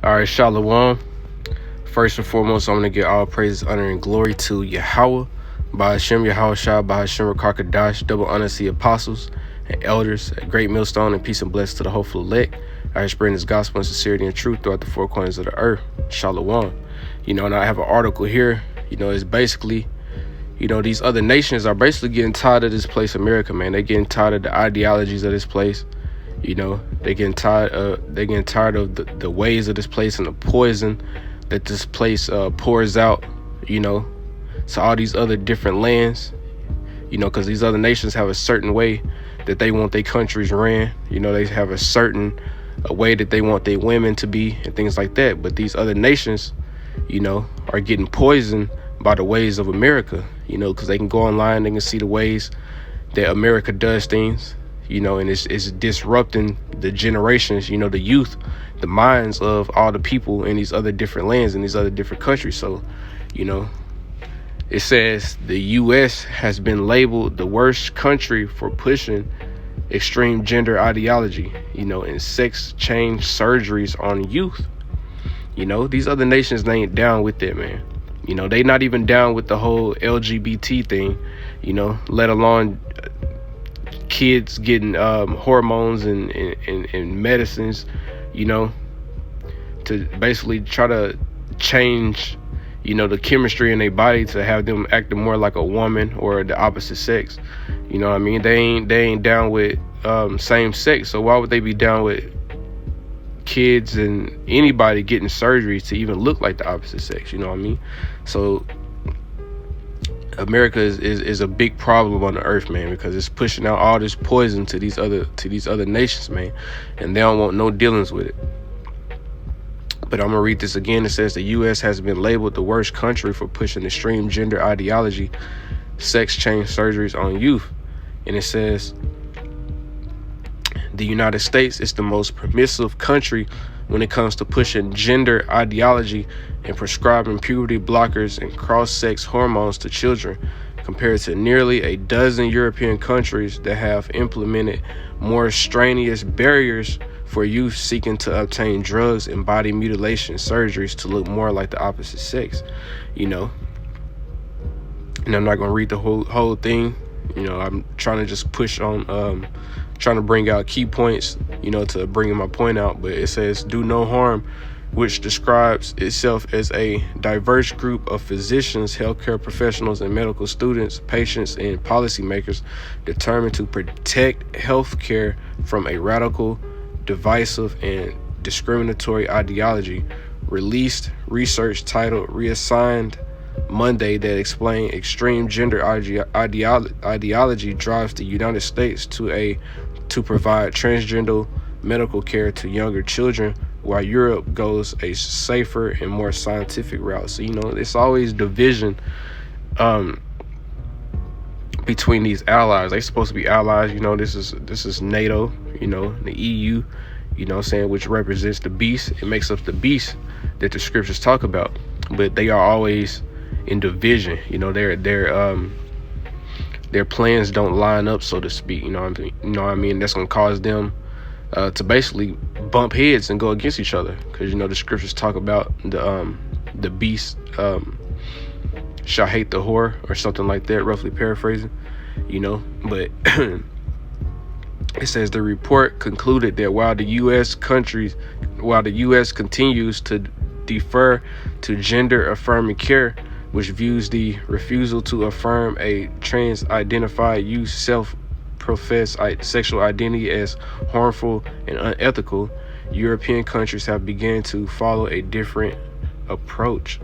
All right, Shalom. First and foremost, I'm going to give all praises, honor, and glory to Yahweh, by Hashem, Yahweh Shah, by Hashem, Rakakadash, double honor to the apostles and elders, a great millstone, and peace and blessings to the hopeful elect. I spread this gospel in sincerity and truth throughout the four corners of the earth. Shalom. And I have an article here. It's basically, these other nations are basically getting tired of this place, America, man. They're getting tired of the ideologies of this place. They're getting tired of the ways of this place and the poison that this place pours out, to all these other different lands, because these other nations have a certain way that they want their countries ran. They have a certain way that they want their women to be and things like that. But these other nations, are getting poisoned by the ways of America, because they can go online, they can see the ways that America does things. And it's disrupting the generations, the youth, the minds of all the people in these other different lands, in these other different countries. So, it says the U.S. has been labeled the worst country for pushing extreme gender ideology, and sex change surgeries on youth. These other nations, they ain't down with that, man. They not even down with the whole LGBT thing, let alone kids getting hormones and medicines, to basically try to change, the chemistry in their body to have them acting more like a woman or the opposite sex. They ain't down with same sex. So why would they be down with kids and anybody getting surgeries to even look like the opposite sex? So America is a big problem on the earth, man, because it's pushing out all this poison to these other nations, man, and they don't want no dealings with it. But I'm gonna read this again. It says the U.S. has been labeled the worst country for pushing extreme gender ideology, sex change surgeries on youth. And it says the United States is the most permissive country when it comes to pushing gender ideology and prescribing puberty blockers and cross-sex hormones to children, compared to nearly a dozen European countries that have implemented more strenuous barriers for youth seeking to obtain drugs and body mutilation surgeries to look more like the opposite sex. And I'm not going to read the whole thing. I'm trying to just push on, trying to bring out key points, to bring my point out. But it says, do no harm, which describes itself as a diverse group of physicians, healthcare professionals, and medical students, patients, and policymakers determined to protect healthcare from a radical, divisive, and discriminatory ideology, released research titled Reassigned Monday that explained extreme gender ideology drives the United States to provide transgender medical care to younger children, while Europe goes a safer and more scientific route. So, it's always division between these allies. They're supposed to be allies. This is NATO, the EU, which represents the beast. It makes up the beast that the scriptures talk about. But they are always in division. Their plans don't line up, so to speak. That's gonna cause them to basically bump heads and go against each other, because the scriptures talk about the beast shall hate the whore, or something like that, roughly paraphrasing. But it says the report concluded that while the U.S. continues to defer to gender affirming care, which views the refusal to affirm a trans-identified youth self-professed sexual identity as harmful and unethical, European countries have begun to follow a different approach.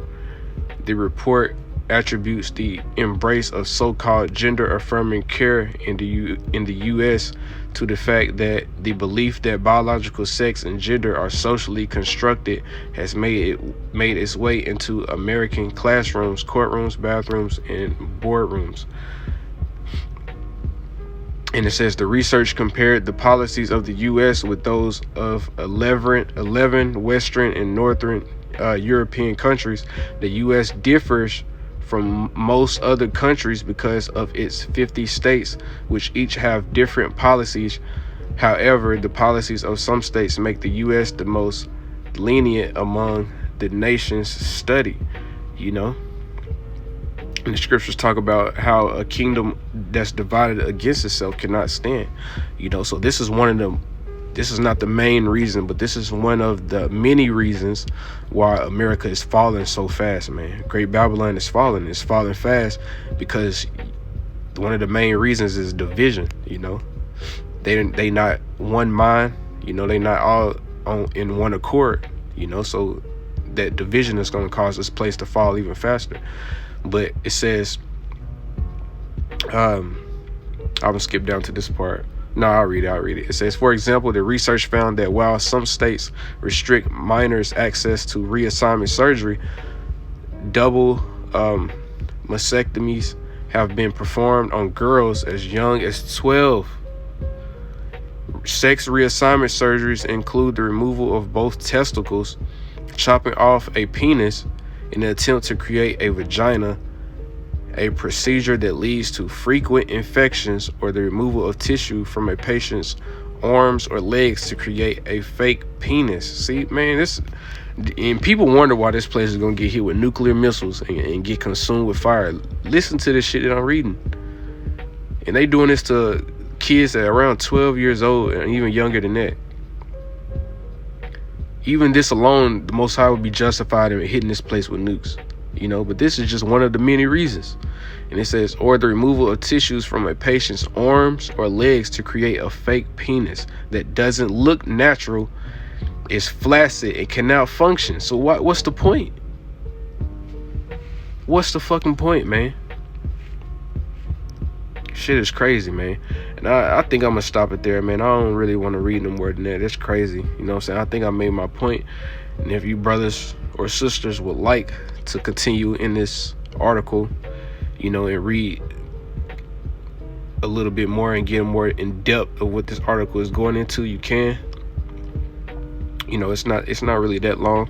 The report attributes the embrace of so-called gender-affirming care in the U.S. to the fact that the belief that biological sex and gender are socially constructed has made its way into American classrooms, courtrooms, bathrooms, and boardrooms. And it says the research compared the policies of the U.S. with those of 11 Western and Northern European countries. The U.S. differs from most other countries because of its 50 states, which each have different policies. However, the policies of some states make the U.S. the most lenient among the nations study, you know. And the scriptures talk about how a kingdom that's divided against itself cannot stand, you know. So this is one of them. This is not the main reason, but this is one of the many reasons why America is falling so fast, man. Great Babylon is falling. It's falling fast because one of the main reasons is division, you know. They not one mind, you know. They not all in one accord, you know. So that division is going to cause this place to fall even faster. But it says, I'm gonna skip down to this part. No, I'll read it. It says, for example, the research found that while some states restrict minors' access to reassignment surgery, double mastectomies have been performed on girls as young as 12. Sex reassignment surgeries include the removal of both testicles, chopping off a penis in an attempt to create a vagina, a procedure that leads to frequent infections, or the removal of tissue from a patient's arms or legs to create a fake penis. See, man, and people wonder why this place is gonna get hit with nuclear missiles and get consumed with fire. Listen to this shit that I'm reading. And they doing this to kids that are around 12 years old and even younger than that. Even this alone, the Most High would be justified in hitting this place with nukes, you know. But this is just one of the many reasons. And it says, or the removal of tissues from a patient's arms or legs to create a fake penis that doesn't look natural, is flaccid, and cannot function. So what's the point? What's the fucking point, man? Shit is crazy, man. And I think I'm gonna stop it there, man. I don't really want to read no more than that. It's crazy, you know what I'm saying? I think I made my point. And if you brothers or sisters would like to continue in this article, you know, and read a little bit more and get more in depth of what this article is going into, you can. You know, it's not really that long.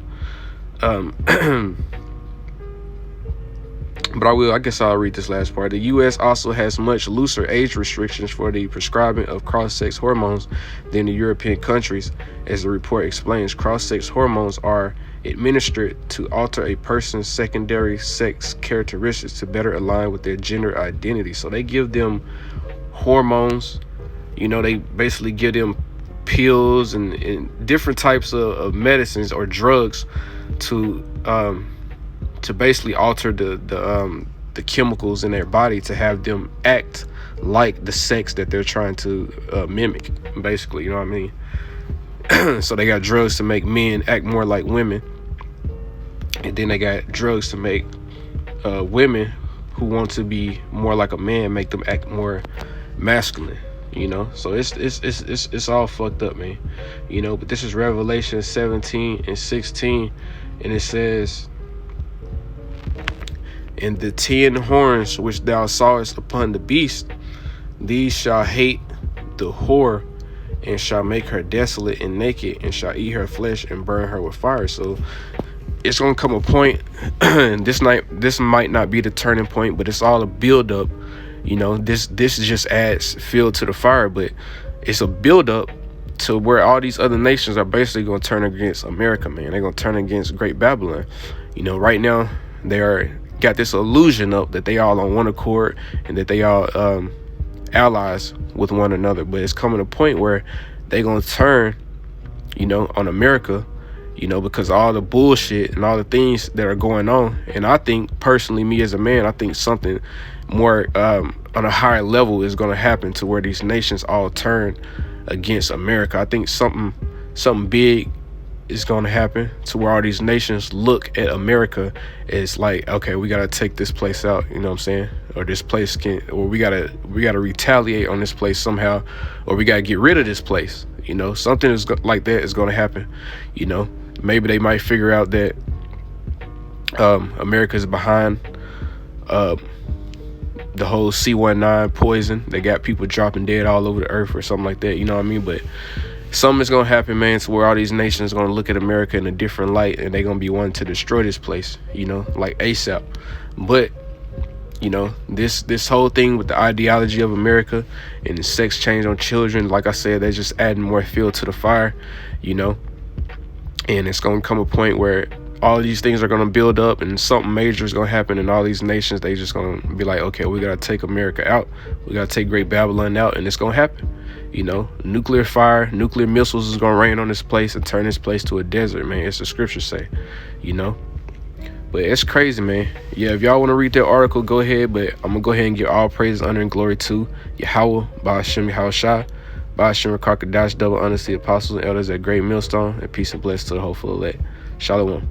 But I guess I'll read this last part. The U.S. also has much looser age restrictions for the prescribing of cross-sex hormones than the European countries. As the report explains, cross-sex hormones are administered to alter a person's secondary sex characteristics to better align with their gender identity. So they give them hormones, you know, they basically give them pills and different types of medicines or drugs to basically alter the chemicals in their body to have them act like the sex that they're trying to mimic, basically, you know what I mean? So they got drugs to make men act more like women, and then they got drugs to make women who want to be more like a man, make them act more masculine, you know. So it's all fucked up, man, you know. But this is Revelation 17 and 16, and it says, and the 10 horns which thou sawest upon the beast, these shall hate the whore, and shall make her desolate and naked, and shall eat her flesh and burn her with fire. So it's gonna come a point, and this might not be the turning point, but it's all a build up. You know, this just adds fuel to the fire, but it's a build up to where all these other nations are basically gonna turn against America, man. They're gonna turn against Great Babylon. You know, right now they are got this illusion up that they all on one accord and that they all allies with one another, but it's coming to a point where they're gonna turn, you know, on America, you know, because all the bullshit and all the things that are going on. And I think personally, me as a man, I think something more on a higher level is going to happen to where these nations all turn against America. I think something big is going to happen to where all these nations look at America as like, okay, we got to take this place out, you know what I'm saying? Or this place or we got to retaliate on this place somehow, or we got to get rid of this place, you know. Something is like that is going to happen, you know. Maybe they might figure out that America is behind the whole C-19 poison. They got people dropping dead all over the earth or something like that, you know what I mean? But something is going to happen, man, to where all these nations are going to look at America in a different light, and they're going to be wanting to destroy this place, you know, like ASAP. But, you know, this whole thing with the ideology of America and the sex change on children, like I said, they're just adding more fuel to the fire, you know. And it's going to come a point where all these things are going to build up and something major is going to happen, and all these nations, they just going to be like, okay, we got to take America out. We got to take Great Babylon out, and it's going to happen. You know, nuclear fire, nuclear missiles is going to rain on this place and turn this place to a desert, man. It's the scriptures say, you know. But it's crazy, man. Yeah, if y'all want to read that article, go ahead. But I'm going to go ahead and give all praise, honor, and glory to Yahweh, by Hashem Yahweh Shai, by Hashem Rakakadash, double honor to the apostles and elders at Great Millstone, and peace and blessings to the hopeful elect. Shalom.